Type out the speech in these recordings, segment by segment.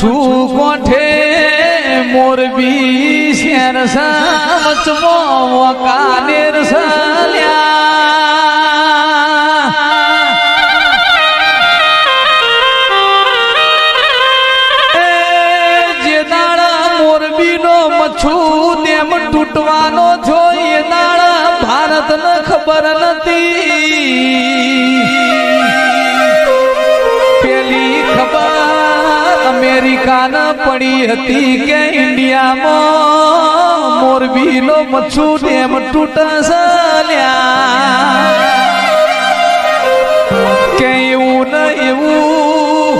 છું કોઠે મોરબી શેર સમચમો કાનેર જે દાડા મોરબી નો મછું તેમ તૂટવાનો છો એ દાડા ભારત ને ખબર નથી પેલી ખબર અમેરિકા ને પડી હતી કે ઇન્ડિયામાં મોરબી નો મચ્છુ ડેમ તૂટશે કે એવું ને એવું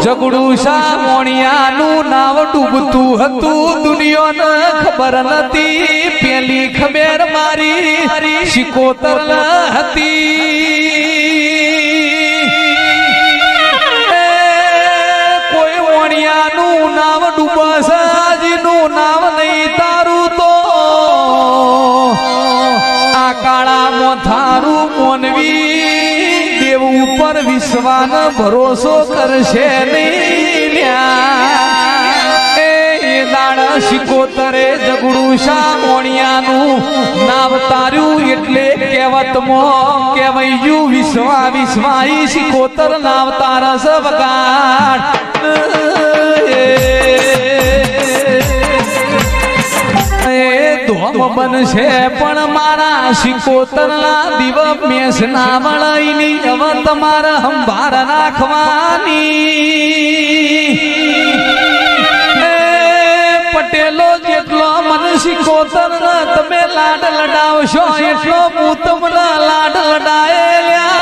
ઝઘડું સામોણિયાનું નાવ ડૂબતું હતું દુનિયાને ખબર નથી પેલી ખબર મારી શિકોતર હતી નામ ડૂબાસાજીનું નામ નહીં તારું તો આ કાળામાં થારું મોનવી દેવ ઉપર વિશ્વાસ ભરોસો કરશે નહીં દાડા શિકોતરે ઝઘડું સામોણિયાનું નામ તાર્યું એટલે કહેવતમાં કહેવાયું વિશ્વાઈ શિકોતર નામ તારસ વગાડ ધોમ બનશે પણ મારા શિકોતરના દિવ મેસ ના મળીની હવે તમારે હંભાર નાખવાની પટેલો જેટલો મન શિકોતર તમે લાડ લડાવશો એટલો હું તમને લાડ લડાયેલા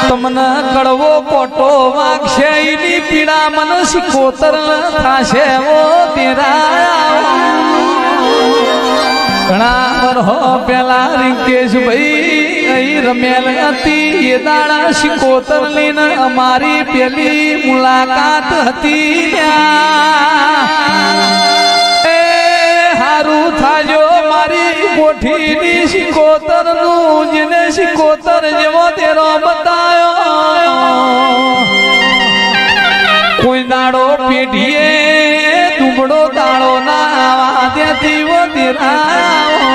તમને કડવો પોટો વાગશે એની પીડા મન શિકોતર થાશે ઓ તેરા ઘણા વર્ષો પેલા રિંકેશભાઈ અહીં રમેલ હતી એ દાડા શિકોતર લઈને અમારી પેલી મુલાકાત હતી એ હારું થાજો મારી કોઠીની શિકોતર નું જેને શિકોતર જેવો તેરો બતાયો કોઈ દાડો પેઢીએ દુબળો દાડો ના ત્યાંથી વો તેરા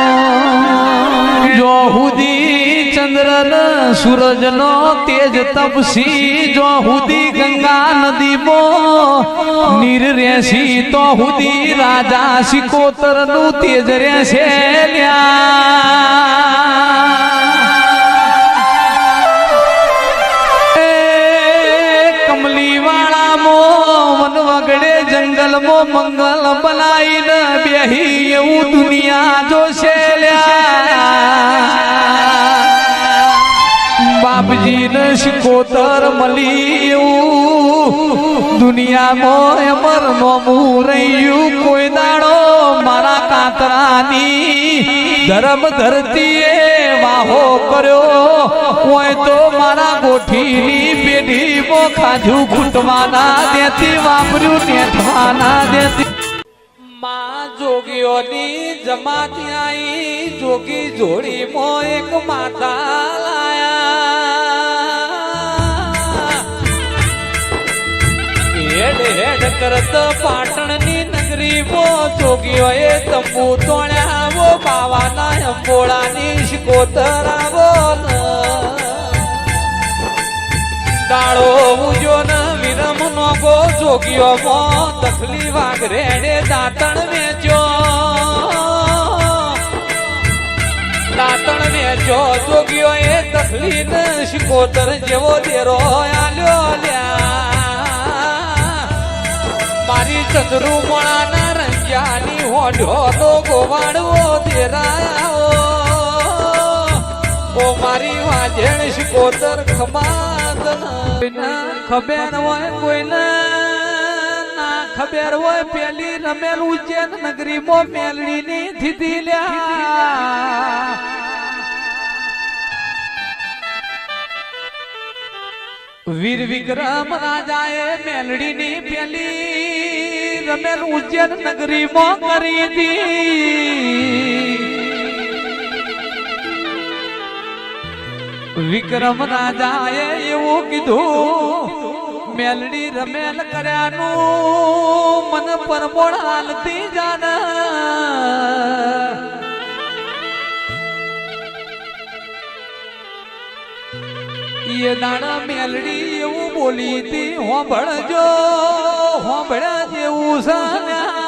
જો હુદી ચંદ્ર સૂરજ નો તેજ તપસી જો હુદી ગંગા નદી મો નીર રેસી તો હુદી રાજા શિકોતર નું તેજ રેસે કમલી વાળા મો વન વગડે જંગલ મો મંગલ બનાવીને બેહી એવું દુનિયા જોશે બાપજી ને શિકોતર મળી એવું દુનિયામાં અમર નોમું રહ્યું કોઈ દાડો મારા કાતરાની ધર્મ ધરતીએ વાહો કર્યો હોય તો મારા ગોઠીની પેઢી મો ખાધું ખૂટવાના દેતી વાપર્યું નેઠવાના દેતી માં જોગીઓની જમાતી આઈ જોગી જોડી મો એક માતા લાયા હેડ હેડ કરત પાટણની નગરી મો જોગીઓએ તંબુ તોડ્યા વો બાવાના અંબોળાની શિકોતર આવો દાડો ઉજો ન વિરમ નો ગો જોગીઓ મો તકલી વાગ રેડે દાતણ વેચો દાતણ વેચો જોગીઓ એ તકલી ન શિકોતર જેવો દેરો આલ્યો લ્યા મારી ચંદ્રુ મોણા ના રંજાની હોડ્યો તો ગોવાડવો દેરાયો ઓ મારી વાજેણ શિકોતર ખમાદ ખબર હોય કોઈને ના ખબર હોય પેલી રમેલ ઉજ્જૈન નગરી મો મેલડી ની થીધી લ્યા વીર વિક્રમ રાજાએ મેલડી ની પેલી રમેલ ઉજ્જૈન નગરી મો કરી દી વિક્રમ રાજાએ એવું કીધું મેલડી રમેલ કર્યાનું મન પરમોળ હાલતી જાન એ દાણા મેલડી એવું બોલી હતી હોંભળજો હોંભળ્યા જેવું સાન્યા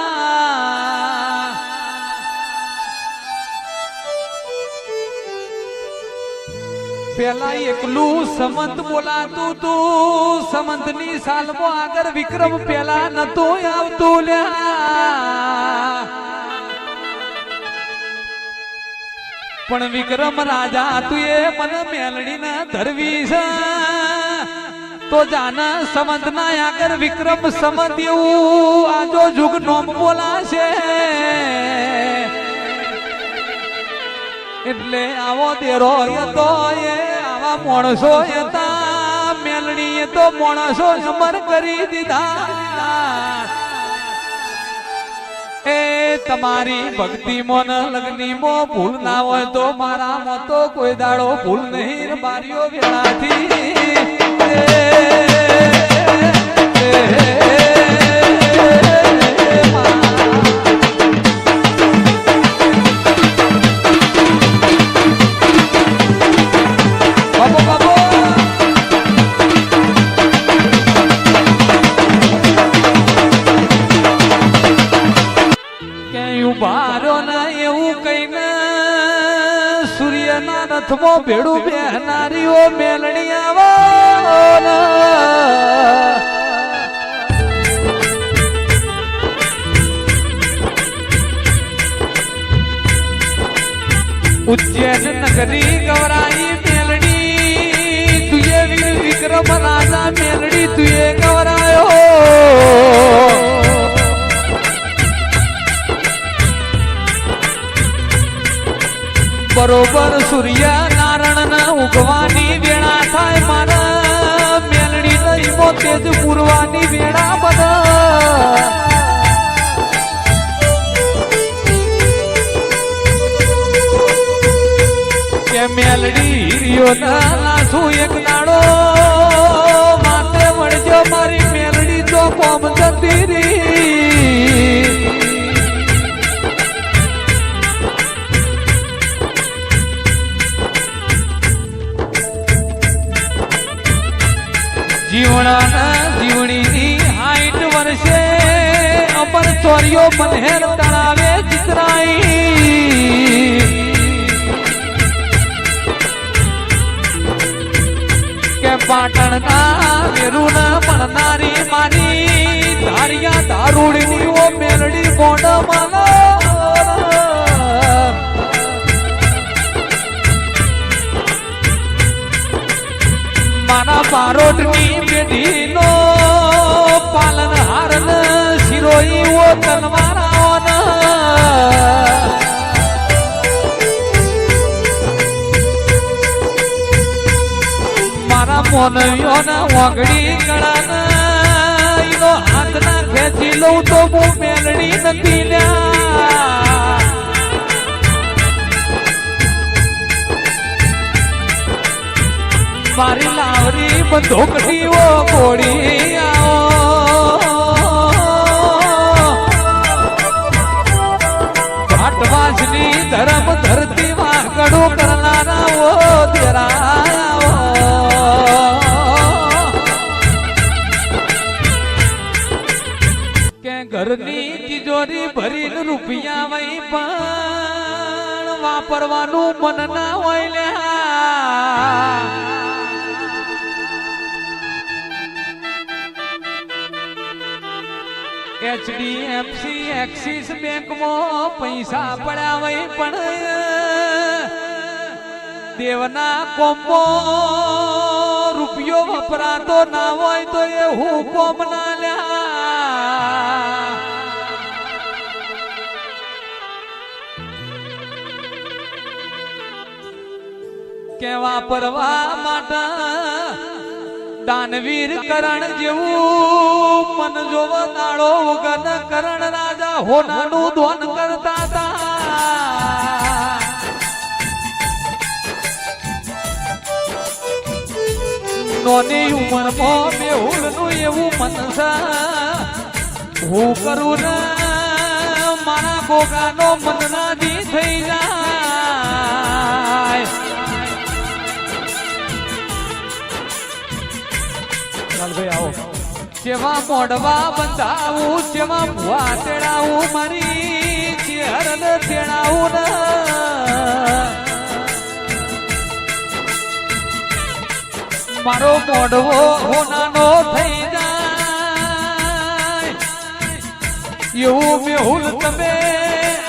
પેલા એકલું સમંત બોલાતું તું સમંત ની સાલમાં આગળ વિક્રમ પેલા નતો આવતું લ્યા પણ વિક્રમ રાજા તું એ મને મેલડી ના ધરવી છે તો જાના સમંત ના આગળ વિક્રમ સમંત એવું આજો જુગ નોમ બોલાશે એટલે આવો દેરો હતો એ આવા માણસો હતા મેલડી તો માણસો અમર કરી દીધા એ તમારી ભક્તિ મોન લગ્ની મો ભૂલ ના હોય તો મારા મો તો કોઈ દાડો ભૂલ નહીં બારીઓ વેળાથી ભેડું બેહનારીઓ મેલણી આવો ઉજ્જૈન નગરી ગવરાઈ મેલડી તુએ વીર વિક્રમ રાજા મેલડી તુએ ગવરાયો બરોબર સૂર્ય નારાયણ ના ઉગવાની વેળા થાય મારા મેલડી નહીમો તેજ પૂરવાની વેળા બધા કે મેલડી હિરિયો ના લાસુ એક દાડો માથે મળજો મારી મેલડી તો કોમ જતી રી જીવણી હાઈટ વર્ષે અમર ચોરીઓ મનહેર તળાવે ચિતરાઈ કે પાટણના વેરુના મળનારી મારી ધારિયા દારૂડની ઓ મેલડી મોઢ માનો મારા બારોટની પેઢીનો પાલન હારન શિરોઈ ઓ તલવારાઓન મારા મોનવીઓના વાગડી ગળાના ઈનો હાથ ના ખેંચી લઉં તો હું મેલડી નથી લ્યા મારી લાવરી બંધોકડીઓ ગોળી ઘાટવાસની ધર્મ ધરતી વાગડો કરનારા ઓ તેરા કે ઘરની તિજોરી ભરીને રૂપિયા વહી પણ વાપરવાનું મન ના હોય લ્યા એચડીએફસી એક્સિસ બેંકમાં પૈસા પડ્યા હોય પણ દેવના કોમો રૂપિયો વપરાતો ના હોય તો એ હું કોમ ના લ્યા કે વાપરવા માટે દાનવીર કરણ જેવું મન જોવ દાડો ઉગન કરણ રાજા હોનાનું ધોન કરતા હતા નોની ઉંમરમાં મેહુલનું એવું મન છે હું કરું ને મારા ગોગાનો મનરાજી થઈ જાય ભાઈ આવો જેવા મોઢવા બંધાવું જેવા ભુવા તેડાવું મારી ચેહરને તેડાવું ને મારો મોઢવો હોનાનો થઈ જાય એવું મેહુલ તમે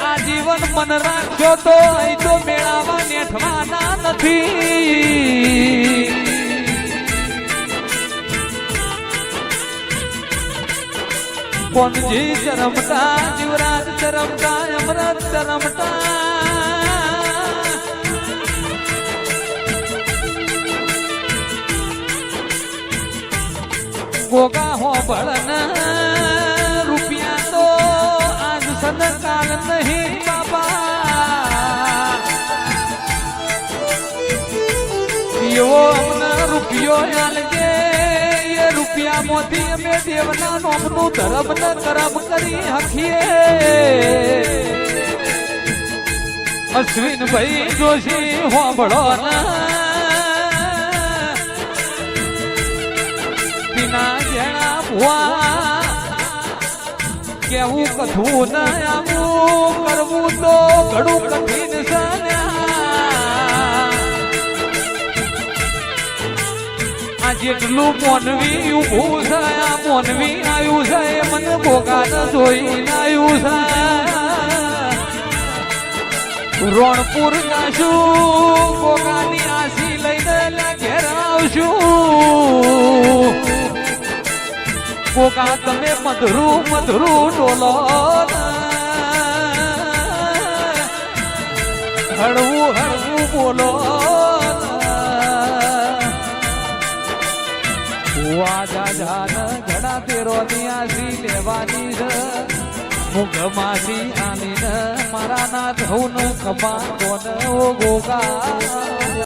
આજીવન મન રાખશો તો અહીં તો મેળાવા નેઠવાના નથી કોનજી ચરમટા જીવરાજ ચરમટા અમરત ચરમટા ગોગા હો ભળના રૂપિયા તો આજ સદકાલ નહીં બાબા એવો અમને રૂપિયો આલજે એ રૂપિયા મોથી અમે દેવના નોમનું ધર્મ ને કરમ કરી હકીએ અશ્વિનભાઈ જોશી હોંભળો ના જેણા ભુવા કેવું કથું ના આવું કરવું તો ઘણું કઠિન છે આ જેટલું મોનવી ઉભું છે આ મોનવી આવ્યું છે એ મને ભોગાને જોઈને આવ્યું છે રોણપુર જાશું ભોગાની આશી લઈને ઘેર આવશું ગોગા તમે મધુરું મધુરું ડોલો હળવું હળવું બોલો ઘડા તેરો ની આસી લેવાની છે મુખ માસી આની મારા ના ધઉ ન ખપા ગોગા